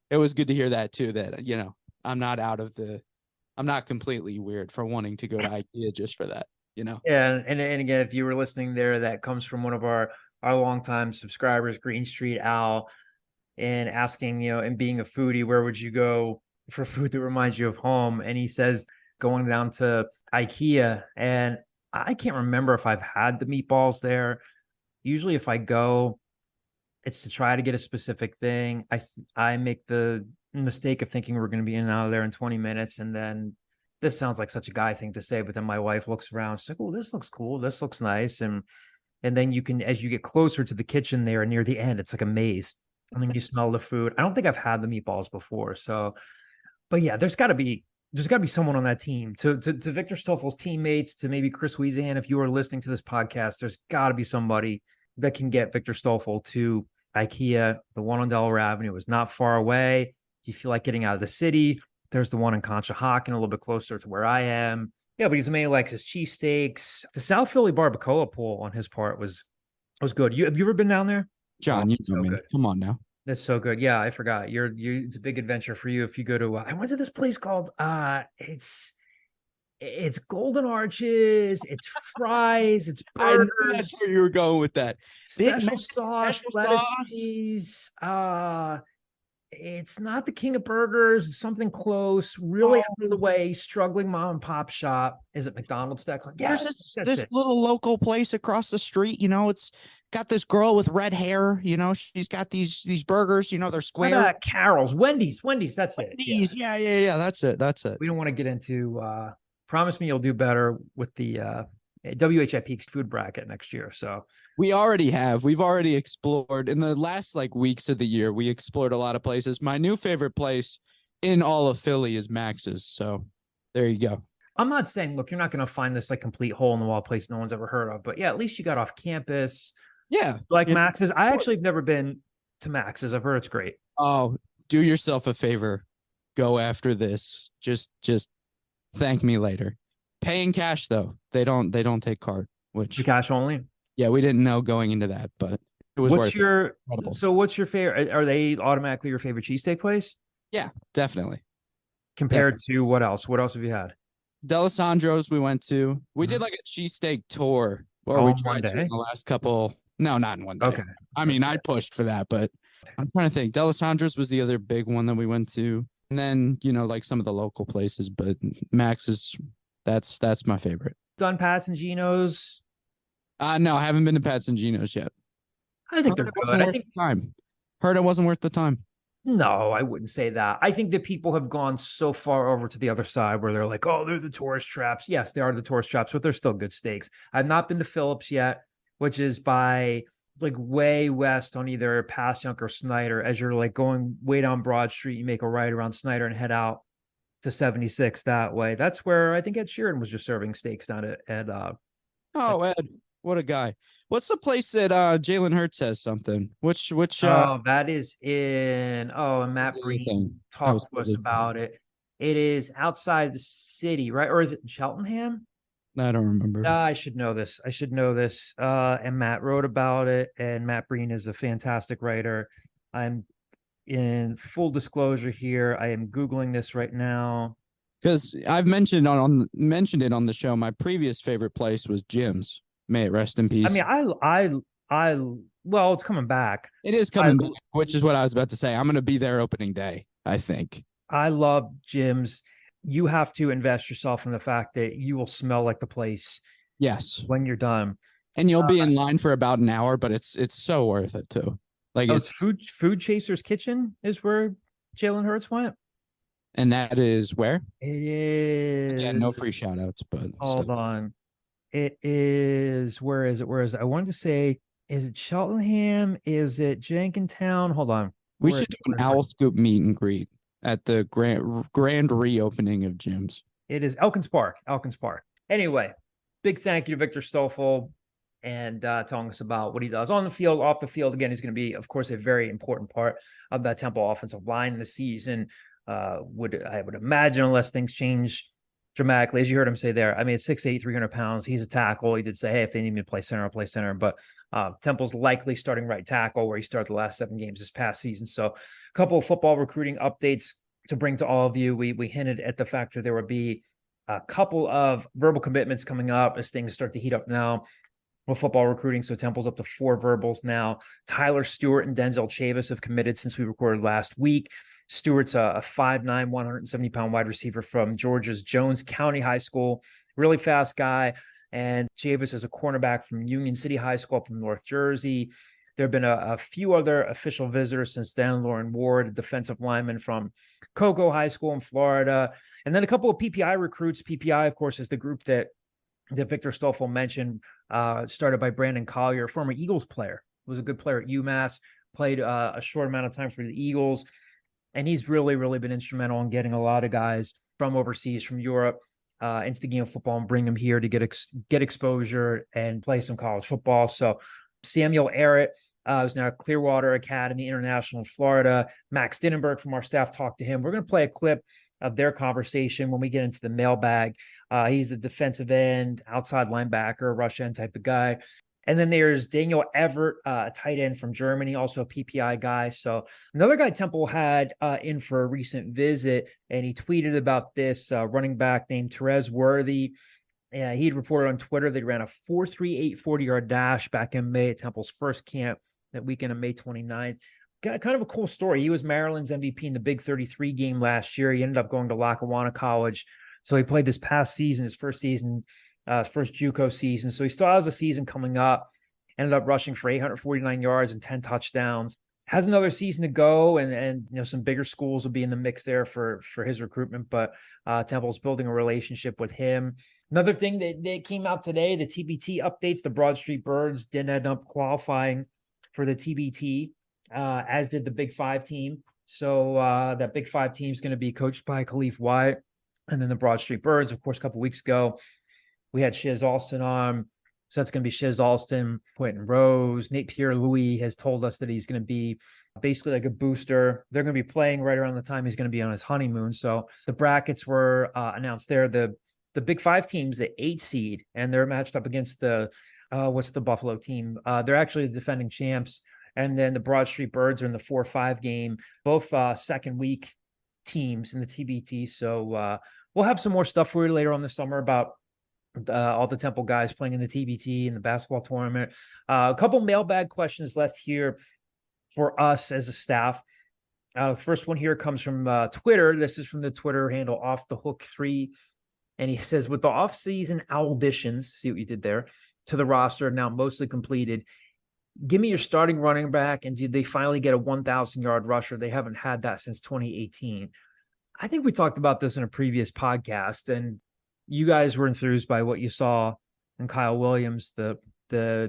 was good to hear that too, that, you know, I'm not completely weird for wanting to go to IKEA just for that, you know? Yeah. And again, if you were listening there, that comes from one of our longtime subscribers, Green Street Al, and asking, you know, and being a foodie, where would you go for food that reminds you of home? And he says going down to IKEA, and I can't remember if I've had the meatballs there. Usually if I go, it's to try to get a specific thing. I make the mistake of thinking we're going to be in and out of there in 20 minutes. And then this sounds like such a guy thing to say, but then my wife looks around. She's like, oh, this looks cool. This looks nice. And then you can, as you get closer to the kitchen there near the end, it's like a maze. And then you smell the food. I don't think I've had the meatballs before. So, but yeah, there's got to be someone on that team. To Victor Stoffel's teammates, to maybe Chris Wiesahan, if you are listening to this podcast, there's got to be somebody that can get Victor Stoffel to IKEA. The one on Delaware Avenue is not far away. If you feel like getting out of the city, there's the one in Conshohocken, a little bit closer to where I am. Yeah, but he's mainly likes his cheesesteaks. The South Philly barbacoa pool on his part was good. Have you ever been down there? John, Oh, you know so me. good. Come on now. That's so good. Yeah, I forgot. It's a big adventure for you if you go to I went to this place called it's Golden Arches, it's fries, it's I knew burgers, that's where you were going with that. Big special Mac, sauce, special lettuce, sauce. cheese. It's not the King of Burgers, it's something close, really out of the way, struggling mom and pop shop. Is it McDonald's, Declan? There's Yes, this little local place across the street. It's got this girl with red hair. She's got these burgers. They're What square. about Carol's? Wendy's, that's it. Wendy's. Yeah. That's it. We don't want to get into promise me you'll do better with the WHIP food bracket next year. So We've already explored in the last weeks of the year. We explored a lot of places. My new favorite place in all of Philly is Max's. So there you go. I'm not saying, look, you're not going to find this complete hole in the wall place no one's ever heard of, but yeah, at least you got off campus. Yeah. Max's. I actually have never been to Max's. I've heard it's great. Oh, do yourself a favor. Go after this. Just thank me later. Paying cash though. They don't take card, which cash only. Yeah, we didn't know going into that, but it was worth it. Incredible. So what's your favorite? Are they automatically your favorite cheesesteak place? Yeah, definitely. Compared to what else? What else have you had? D'Alessandro's we went to. We did a cheesesteak tour where we tried to in the last couple. No, not in one day. Okay. I mean, I pushed for that, but I'm trying to think. D'Alessandro's was the other big one that we went to. And then, some of the local places, but Max's, that's my favorite. Done Pat's and Geno's? No, I haven't been to Pat's and Geno's yet. I think they're good. I think Heard it wasn't worth the time. No, I wouldn't say that. I think that people have gone so far over to the other side where they're like, oh, they're the tourist traps. Yes, they are the tourist traps, but they're still good steaks. I've not been to Phillips yet, which is by way west on either Passyunk or Snyder. As you're going way down Broad Street, you make a right around Snyder and head out to 76 that way. That's where I think Ed Sheeran was just serving steaks down at Ed, what a guy. What's the place that Jalen Hurts has something? Which that is in and Matt Breen talked to us about it. It is outside the city, right? Or is it in Cheltenham? I don't remember. I should know this. And Matt wrote about it, and Matt Breen is a fantastic writer. I'm in full disclosure here. I am Googling this right now. Because I've mentioned it on the show. My previous favorite place was Jim's. May it rest in peace. I mean, well, it's coming back. It is coming back, which is what I was about to say. I'm going to be there opening day, I think. I love Jim's. You have to invest yourself in the fact that you will smell like the place. Yes. When you're done. And you'll be in line for about an hour, but it's so worth it too. It's Food Chaser's Kitchen is where Jalen Hurts went. And that is where? It is. Again, no free shout outs, but hold on. It is, where is it? I wanted to say, is it Cheltenham? Is it Jenkintown? Hold on. We should do an Owl Scoop meet and greet at the grand reopening of Jim's. It is Elkins Park. Anyway, big thank you to Victor Stoffel and telling us about what he does on the field, off the field. Again, he's going to be, of course, a very important part of that Temple offensive line this season. I would imagine, unless things change dramatically, as you heard him say there. I mean, it's 6'8", 300 pounds. He's a tackle. He did say, hey, if they need me to play center, I'll play center. But Temple's likely starting right tackle, where he started the last 7 games this past season. So a couple of football recruiting updates to bring to all of you. We hinted at the fact that there would be a couple of verbal commitments coming up as things start to heat up now with football recruiting. So Temple's up to 4 verbals now. Tyler Stewart and Denzel Chavis have committed since we recorded last week. Stewart's a 5'9", 170-pound wide receiver from Georgia's Jones County High School. Really fast guy. And Chavis is a cornerback from Union City High School up in North Jersey. There have been a few other official visitors since then. Lauren Ward, a defensive lineman from Cocoa High School in Florida. And then a couple of PPI recruits. PPI, of course, is the group that Victor Stoffel mentioned, started by Brandon Collier, former Eagles player. Was a good player at UMass, played a short amount of time for the Eagles. And he's really, really been instrumental in getting a lot of guys from overseas, from Europe, into the game of football and bring them here to get exposure and play some college football. So Samuel Ehret, who's now at Clearwater Academy International in Florida. Max Dinenberg from our staff talked to him. We're going to play a clip of their conversation when we get into the mailbag. He's a defensive end, outside linebacker, rush end type of guy. And then there's Daniel Evert, a tight end from Germany, also a PPI guy. So another guy Temple had in for a recent visit, and he tweeted about this running back named Therese Worthy. Yeah, he'd reported on Twitter that he ran a 4.38 40-yard dash back in May at Temple's first camp that weekend of May 29th. Kind of a cool story. He was Maryland's MVP in the Big 33 game last year. He ended up going to Lackawanna College. So he played this past season, his first season, first JUCO season. So he still has a season coming up. Ended up rushing for 849 yards and 10 touchdowns. Has another season to go, and some bigger schools will be in the mix there for his recruitment. But Temple's building a relationship with him. Another thing that came out today, the TBT updates. The Broad Street Birds didn't end up qualifying for the TBT, as did the Big Five team. So that Big Five team is going to be coached by Khalif Wyatt. And then the Broad Street Birds, of course, a couple weeks ago, we had Shiz Alston on. So that's going to be Shiz Alston, Quentin Rose. Nate Pierre-Louis has told us that he's going to be basically like a booster. They're going to be playing right around the time he's going to be on his honeymoon. So the brackets were announced there. The Big Five team's the 8 seed, and they're matched up against the what's the Buffalo team? They're actually the defending champs. And then the Broad Street Birds are in the 4-5 game, both second week teams in the TBT. So we'll have some more stuff for you later on this summer about all the Temple guys playing in the TBT and the basketball tournament. A couple mailbag questions left here for us as a staff. First one here comes from Twitter. This is from the Twitter handle Off the Hook 3. And he says, with the offseason auditions, see what you did there, to the roster now mostly completed, give me your starting running back, and did they finally get a 1,000-yard rusher? They haven't had that since 2018. I think we talked about this in a previous podcast, and you guys were enthused by what you saw in Kyle Williams, the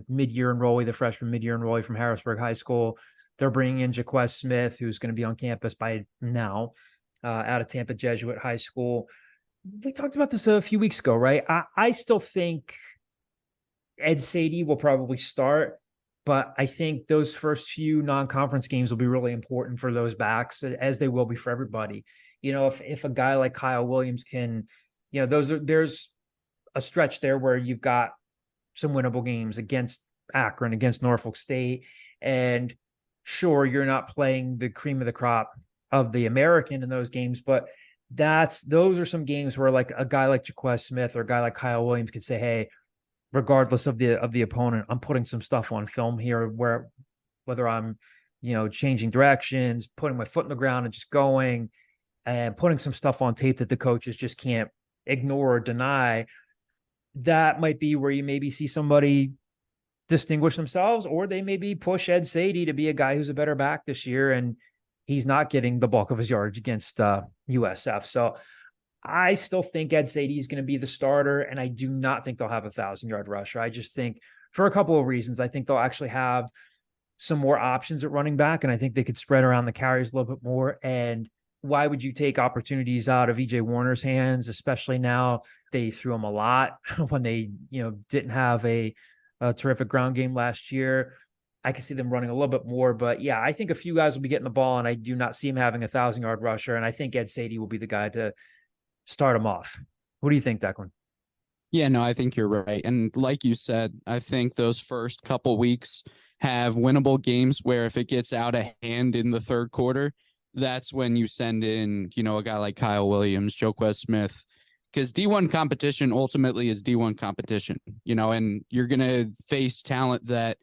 mid-year enrollee, the freshman mid-year enrollee from Harrisburg High School. They're bringing in Jaquez Smith, who's going to be on campus by now, out of Tampa Jesuit High School. We talked about this a few weeks ago, right? I still think Ed Sadie will probably start, but I think those first few non-conference games will be really important for those backs, as they will be for everybody. If a guy like Kyle Williams can, there's a stretch there where you've got some winnable games against Akron, against Norfolk State, and sure, you're not playing the cream of the crop of the American in those games, but those are some games where like a guy like Jaquez Smith or a guy like Kyle Williams could say, hey, regardless of the opponent, I'm putting some stuff on film here whether I'm, changing directions, putting my foot in the ground and just going, and putting some stuff on tape that the coaches just can't ignore or deny. That might be where you maybe see somebody distinguish themselves, or they maybe push Ed Sadie to be a guy who's a better back this year, and he's not getting the bulk of his yardage against USF. So I still think Ed Sadie is going to be the starter, and I do not think they'll have a 1,000-yard rusher. I just think, for a couple of reasons, I think they'll actually have some more options at running back, and I think they could spread around the carries a little bit more. And why would you take opportunities out of EJ Warner's hands, especially now? They threw him a lot when they, didn't have a terrific ground game last year. I can see them running a little bit more, but yeah, I think a few guys will be getting the ball, and I do not see him having a 1,000-yard rusher. And I think Ed Sadie will be the guy to start him off. What do you think, Declan? Yeah, no, I think you're right. And like you said, I think those first couple weeks have winnable games where if it gets out of hand in the third quarter, that's when you send in, a guy like Kyle Williams, Jaquez Smith, because D1 competition ultimately is D1 competition, and you're going to face talent that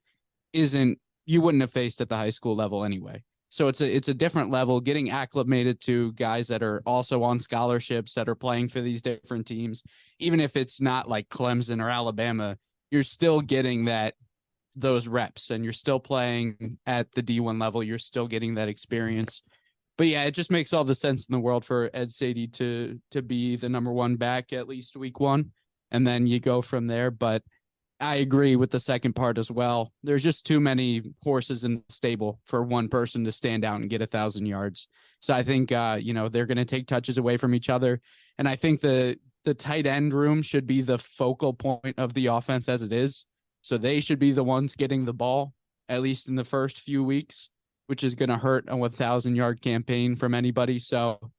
you wouldn't have faced at the high school level anyway. So it's a different level, getting acclimated to guys that are also on scholarships that are playing for these different teams. Even if it's not like Clemson or Alabama, you're still getting those reps, and you're still playing at the D1 level. You're still getting that experience. But yeah, it just makes all the sense in the world for Ed Sadie to be the number one back at least week one, and then you go from there. But I agree with the second part as well. There's just too many horses in the stable for one person to stand out and get 1,000 yards. So I think, they're going to take touches away from each other. And I think the tight end room should be the focal point of the offense as it is. So they should be the ones getting the ball, at least in the first few weeks, which is going to hurt a 1,000-yard campaign from anybody. So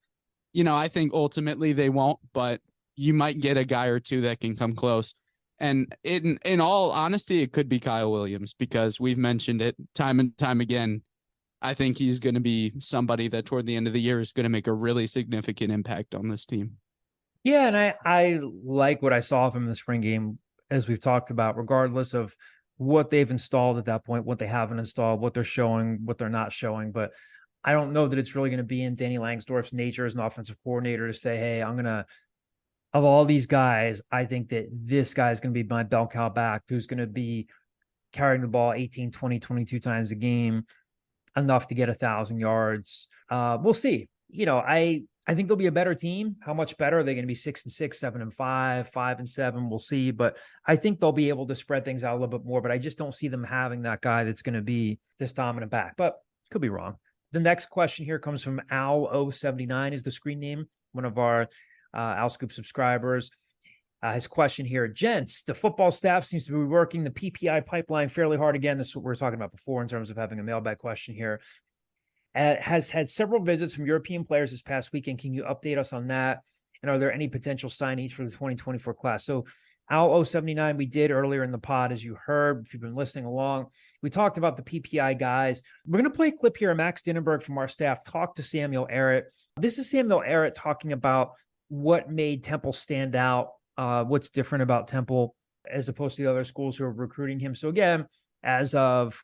I think ultimately they won't, but you might get a guy or two that can come close. And in all honesty, it could be Kyle Williams, because we've mentioned it time and time again. I think he's going to be somebody that toward the end of the year is going to make a really significant impact on this team. Yeah, and I like what I saw from the spring game, as we've talked about, regardless of what they've installed at that point, what they haven't installed, what they're showing, what they're not showing. But I don't know that it's really going to be in Danny Langsdorff's nature as an offensive coordinator to say, hey, of all these guys, I think that this guy is going to be my bell cow back, who's going to be carrying the ball 18, 20, 22 times a game, enough to get 1,000 yards. We'll see. I think they'll be a better team. How much better? Are they going to be 6-6, 7-5, 5-7? We'll see. But I think they'll be able to spread things out a little bit more. But I just don't see them having that guy that's going to be this dominant back. But could be wrong. The next question here comes from Al079 is the screen name, one of our Al Scoop subscribers. His question here, gents, the football staff seems to be working the PPI pipeline fairly hard again. This is what we were talking about before in terms of having a mailbag question here. Has had several visits from European players this past weekend. Can you update us on that? And are there any potential signees for the 2024 class? So Al079, we did earlier in the pod, as you heard, if you've been listening along, we talked about the PPI guys. We're going to play a clip here of Max Dinenberg from our staff talk to Samuel Ehret. This is Samuel Ehret talking about what made Temple stand out, what's different about Temple as opposed to the other schools who are recruiting him. So again, as of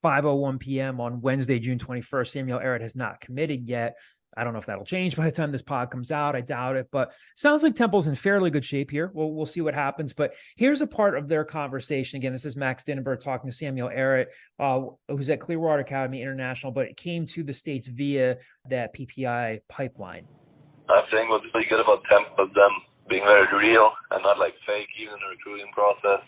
5:01 p.m. on Wednesday, June 21st, Samuel Ehret has not committed yet. I don't know if that'll change by the time this pod comes out. I doubt it, but sounds like Temple's in fairly good shape here. We'll see what happens. But here's a part of their conversation. Again, this is Max Dinenberg talking to Samuel Ehret, who's at Clearwater Academy International, but it came to the States via that PPI pipeline. I think what's really good about Temple is them being very real and not like fake, even in the recruiting process.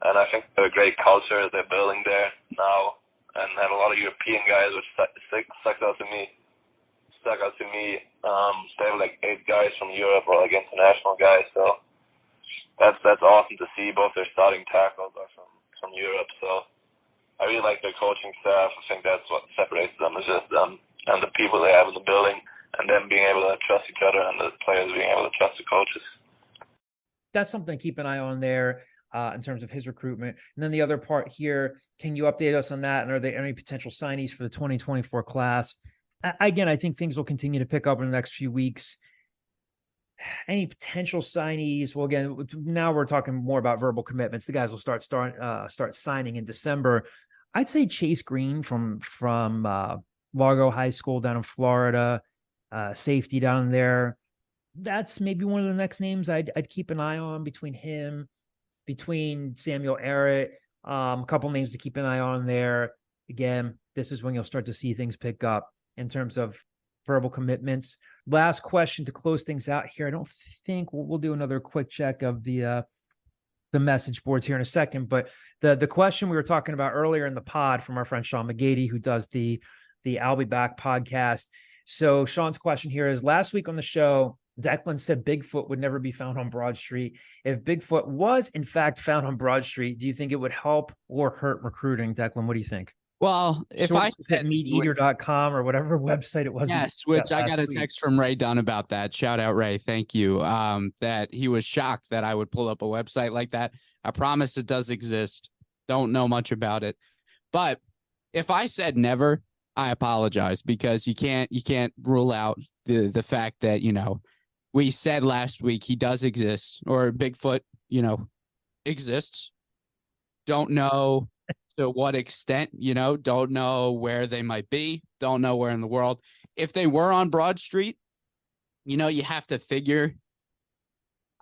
And I think they're a great culture they're building there now, and have a lot of European guys, which stuck out to me. They have like 8 guys from Europe or like international guys, so that's awesome to see. Both their starting tackles are from Europe, so I really like their coaching staff. I think that's what separates them, is just them and the people they have in the building, and them being able to trust each other and the players being able to trust the coaches. That's something to keep an eye on there. In terms of his recruitment. And then the other part here, can you update us on that? And are there any potential signees for the 2024 class? Again, I think things will continue to pick up in the next few weeks. Any potential signees? Well, again, now we're talking more about verbal commitments. The guys will start signing in December. I'd say Chase Green from Largo High School down in Florida, safety down there. That's maybe one of the next names I'd keep an eye on between him. Between Samuel Ehret, a couple names to keep an eye on there. Again, this is when you'll start to see things pick up in terms of verbal commitments. Last question to close things out here. I don't think we'll do another quick check of the message boards here in a second, but the question we were talking about earlier in the pod from our friend Sean McGady, who does the I'll Be Back podcast. So Sean's question here is, last week on the show, Declan said Bigfoot would never be found on Broad Street. If Bigfoot was, in fact, found on Broad Street, do you think it would help or hurt recruiting? Declan, what do you think? Well, if I said meateater.com or whatever website it was. Yes, which I got a text from Ray Dunn about that. Shout out, Ray. Thank you. That he was shocked that I would pull up a website like that. I promise it does exist. Don't know much about it. But if I said never, I apologize, because you can't rule out the fact that, we said last week he does exist, or Bigfoot, exists. Don't know to what extent, don't know where they might be, don't know where in the world. If they were on Broad Street, you have to figure.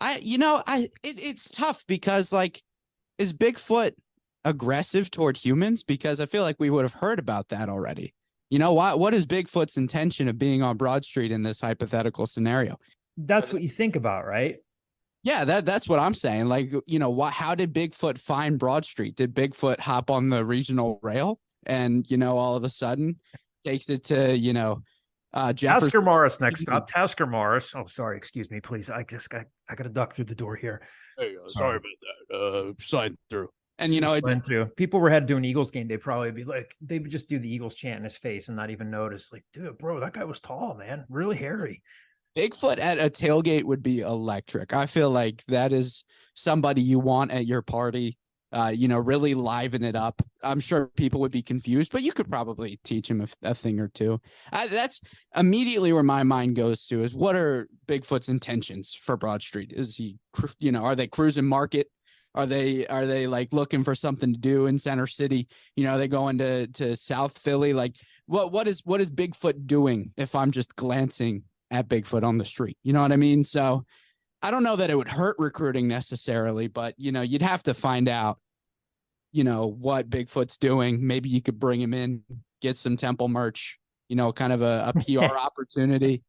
It's tough because, like, is Bigfoot aggressive toward humans? Because I feel like we would have heard about that already. What is Bigfoot's intention of being on Broad Street in this hypothetical scenario? That's what you think about, right? Yeah, that's what I'm saying. Like, how did Bigfoot find Broad Street? Did Bigfoot hop on the regional rail and, all of a sudden takes it to, Tasker Morris next stop. Tasker Morris. Oh, sorry. Excuse me, please. I got to duck through the door here. There you go. Sorry about that. Sign through. And, you know, if people were headed to an Eagles game, they'd probably be like, they would just do the Eagles chant in his face and not even notice. Like, dude, bro, that guy was tall, man. Really hairy. Bigfoot at a tailgate would be electric. I feel like that is somebody you want at your party, you know, really liven it up. I'm sure people would be confused, but you could probably teach him a thing or two. That's immediately where my mind goes to is what are Bigfoot's intentions for Broad Street? Is he, you know, are they cruising market? Are they like looking for something to do in Center City? You know, are they going to South Philly? Like what is Bigfoot doing if I'm just glancing at Bigfoot on the street? You know what I mean? So I don't know that it would hurt recruiting necessarily, but, you know, you'd have to find out, you know, what Bigfoot's doing. Maybe you could bring him in, get some Temple merch, you know, kind of a PR opportunity.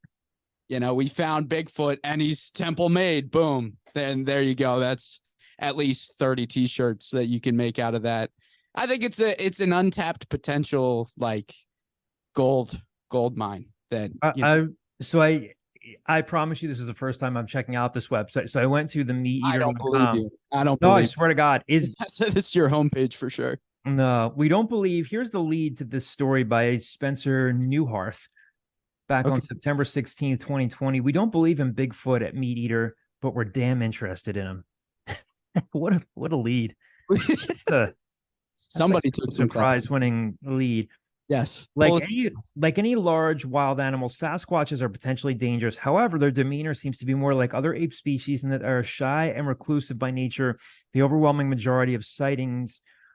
You know, we found Bigfoot and he's Temple made. Boom. Then there you go. That's at least 30 t-shirts that you can make out of that. I think it's an untapped potential, like gold mine that, you know. I promise you this is the first time I'm checking out this website. So I went to the MeatEater.com. I don't believe you. No, I swear to God. I said this is your homepage for sure. No, we don't believe. Here's the lead to this story by Spencer Newharth back on September 16th, 2020. We don't believe in Bigfoot at MeatEater, but we're damn interested in him. What a lead. Somebody took some prize-winning lead. Yes. Like any large wild animal, Sasquatches are potentially dangerous. However, their demeanor seems to be more like other ape species in that are shy and reclusive by nature. The overwhelming majority of sighting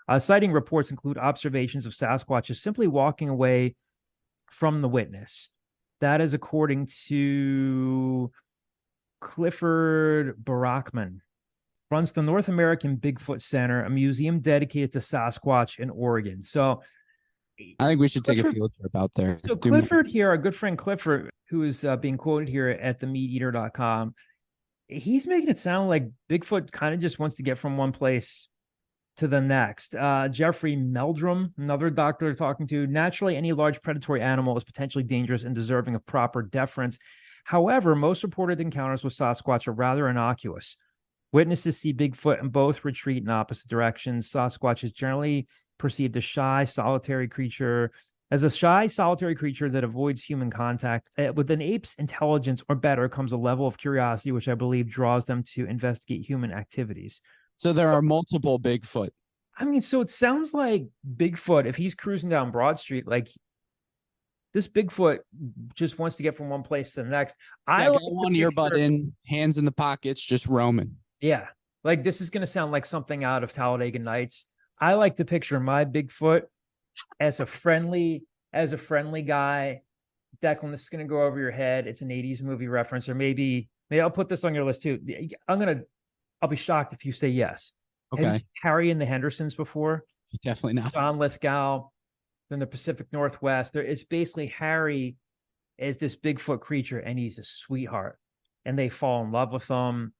reports include observations of Sasquatches simply walking away from the witness. That is according to Clifford Barackman. Runs the North American Bigfoot Center, a museum dedicated to Sasquatch in Oregon. So I think we should take a field trip out there. So Clifford here, our good friend Clifford, who is being quoted here at the MeatEater.com, he's making it sound like Bigfoot kind of just wants to get from one place to the next. Jeffrey Meldrum, another doctor they're talking to, naturally, any large predatory animal is potentially dangerous and deserving of proper deference. However, most reported encounters with Sasquatch are rather innocuous. Witnesses see Bigfoot and both retreat in opposite directions. Sasquatch is generally perceived as a shy, solitary creature that avoids human contact. With an ape's intelligence or better comes a level of curiosity, which I believe draws them to investigate human activities. So there are multiple Bigfoot. I mean, so it sounds like Bigfoot, if he's cruising down Broad Street, like this Bigfoot just wants to get from one place to the next. I like one earbud in, hands in the pockets, just roaming. Yeah. Like this is going to sound like something out of Talladega Nights. I like to picture my Bigfoot as a friendly guy. Declan, this is going to go over your head. It's an 80s movie reference, or maybe I'll put this on your list too. I'll be shocked if you say yes. Okay. Have you seen Harry and the Hendersons before? Definitely not. John Lithgow from the Pacific Northwest. It's basically Harry as this Bigfoot creature, and he's a sweetheart, and they fall in love with him.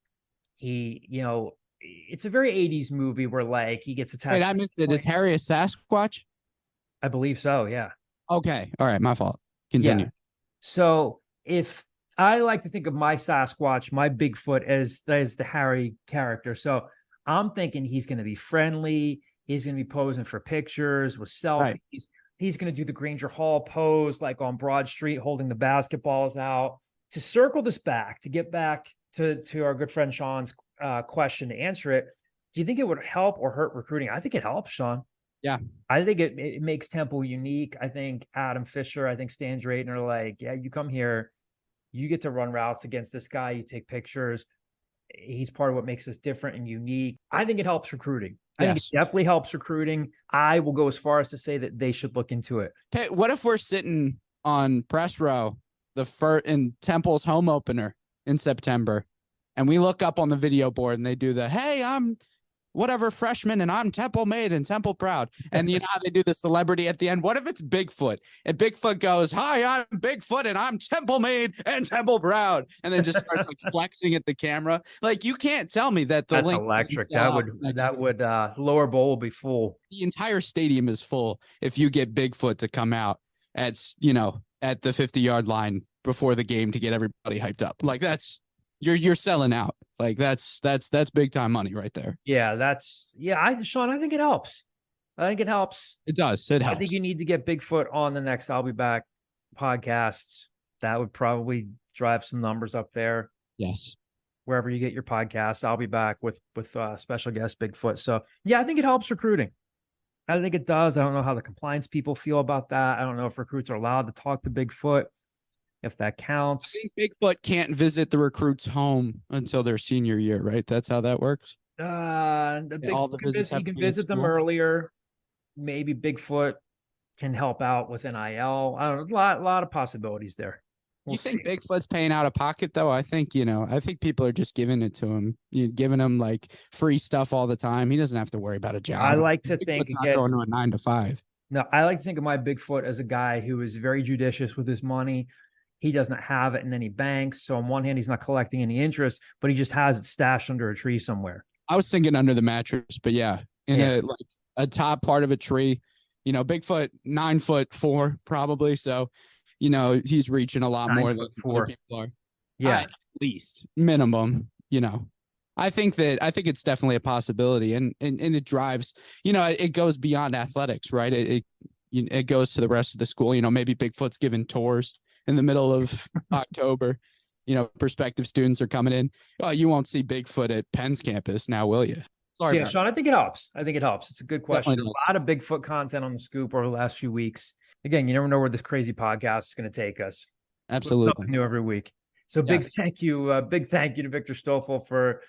He, you know, it's a very 80s movie where like he gets attached. Wait, I missed it. Is Harry a Sasquatch? I believe so. Yeah. Okay. All right. My fault. Continue. Yeah. So if I like to think of my Sasquatch, my Bigfoot as the Harry character. So I'm thinking he's going to be friendly. He's going to be posing for pictures with selfies. Right. He's going to do the Granger Hall pose, like on Broad Street, holding the basketballs out. To circle this back, to get back to our good friend Sean's question, to answer it, do you think it would help or hurt recruiting? I think it helps, Sean. Yeah. I think it makes Temple unique. I think Adam Fisher, I think Stan Drayton are like, yeah, you come here, you get to run routes against this guy, you take pictures. He's part of what makes us different and unique. I think it helps recruiting. I think it definitely helps recruiting. I will go as far as to say that they should look into it. Hey, what if we're sitting on press row in Temple's home opener in September, and we look up on the video board and they do the, hey, I'm whatever freshman and I'm Temple made and Temple proud. And you know how they do the celebrity at the end? What if it's Bigfoot? And Bigfoot goes, hi, I'm Bigfoot and I'm Temple made and Temple proud. And then just starts like flexing at the camera. Like you can't tell me that the That's link electric. That would lower bowl will be full. The entire stadium is full if you get Bigfoot to come out at the 50-yard line before the game to get everybody hyped up. Like you're selling out. Like that's big time money right there. Yeah, Sean, I think it helps. It does. It helps. I think you need to get Bigfoot on the next I'll Be Back podcast. That would probably drive some numbers up there. Yes. Wherever you get your podcasts, I'll be back with special guest Bigfoot. So yeah, I think it helps recruiting. I think it does. I don't know how the compliance people feel about that. I don't know if recruits are allowed to talk to Bigfoot, if that counts. I think Bigfoot can't visit the recruit's home until their senior year, right? That's how that works. All the visits you can visit them earlier. Maybe Bigfoot can help out with NIL. I don't know. A lot of possibilities there. You think Bigfoot's paying out of pocket though? I think people are just giving it to him. You're giving him like free stuff all the time. He doesn't have to worry about a job. I like to think not going to a 9 to 5. No, I like to think of my Bigfoot as a guy who is very judicious with his money. He doesn't have it in any banks. So on one hand, he's not collecting any interest, but he just has it stashed under a tree somewhere. I was thinking under the mattress, but yeah, a top part of a tree. Bigfoot 9'4" probably. So. He's reaching a lot more than 4 people are. Yeah, at least minimum. I think it's definitely a possibility, and it drives. It goes beyond athletics, right? It goes to the rest of the school. Maybe Bigfoot's giving tours in the middle of October. Prospective students are coming in. Oh, you won't see Bigfoot at Penn's campus now, will you? Sorry, yeah, Sean. I think it helps. It's a good question. A lot of Bigfoot content on the Scoop over the last few weeks. Again, you never know where this crazy podcast is going to take us. Absolutely. Something new every week. So big thank you to Victor Stoffel for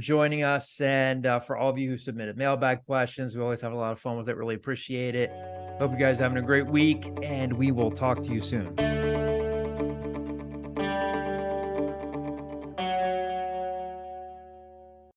joining us, and for all of you who submitted mailbag questions. We always have a lot of fun with it. Really appreciate it. Hope you guys are having a great week, and we will talk to you soon.